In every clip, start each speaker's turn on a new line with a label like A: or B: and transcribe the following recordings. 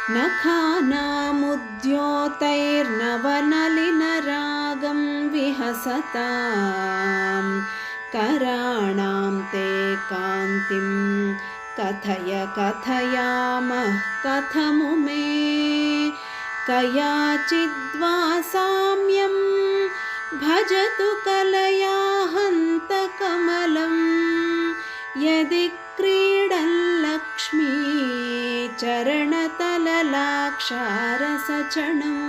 A: नखानामुद्योतैर्नवनलिनरागं विहसतां कराणां ते कान्तिं कथय कथयामः कथमु मे कयाचिद्वा साम्यं भजतु कलया हन्तकमलं यदि क्रीडल्लक्ष्मी चरणतललाक्षारसचणम्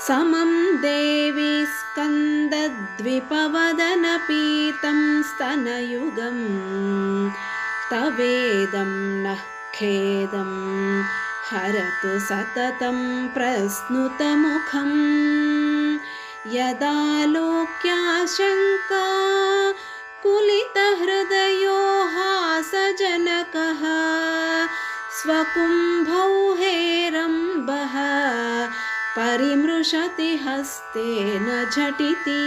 A: समं देवी स्कन्दद्विपवदनपीतं स्तनयुगं तवेदं नः खेदं हरतु सततं प्रस्नुतमुखं यदालोक्याशङ्का कुलितहृदयो हासजनकः स्वकुम्भौ हेरम्बः परिमृशति हस्तेन झटिति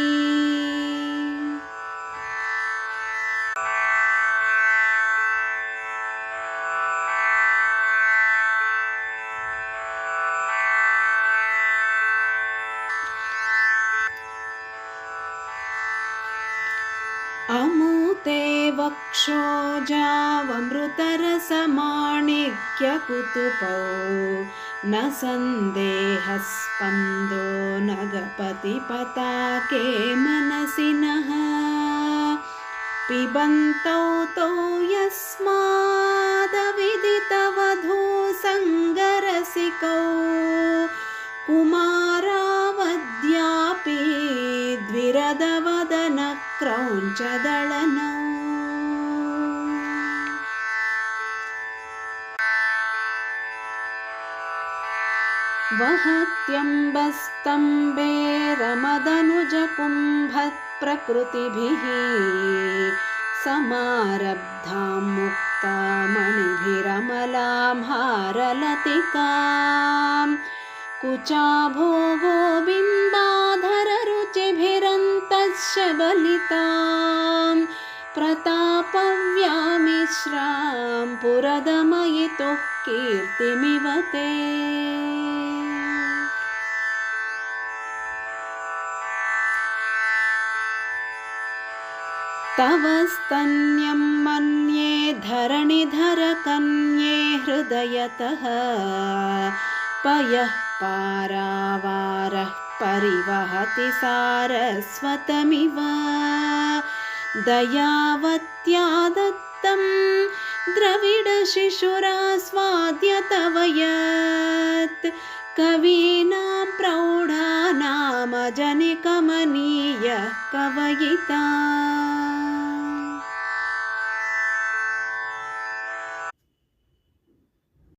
A: अमूते वक्षोजावमृतरसमाणिक्यकुतुपौ न सन्देहस्पन्दो नगपतिपताके मनसि नः पिबन्तौ तौ यस्मादविदितवधूसङ्गरसिकौ कुमारावद्यापि द्विरदवदनक्रौञ्चदळनौ वहत्यम्बस्तम्बे रमदनुजकुम्भप्रकृतिभिः समारब्धां मुक्तामणिभिरमलां हारलतिकां कुचाभोगो बिम्बाधररुचिभिरन्तशबलितां प्रतापव्यामिश्रां पुरदमयितुः कीर्तिमिव ते तव स्तन्यं मन्ये धरणिधरकन्ये हृदयतः पयः पारावारः परिवहति सारस्वतमिव दयावत्या दत्तं द्रविडशिशुरास्वाद्य तव यत् कवीनां प्रौढानामजनिकमनीयः कवयिता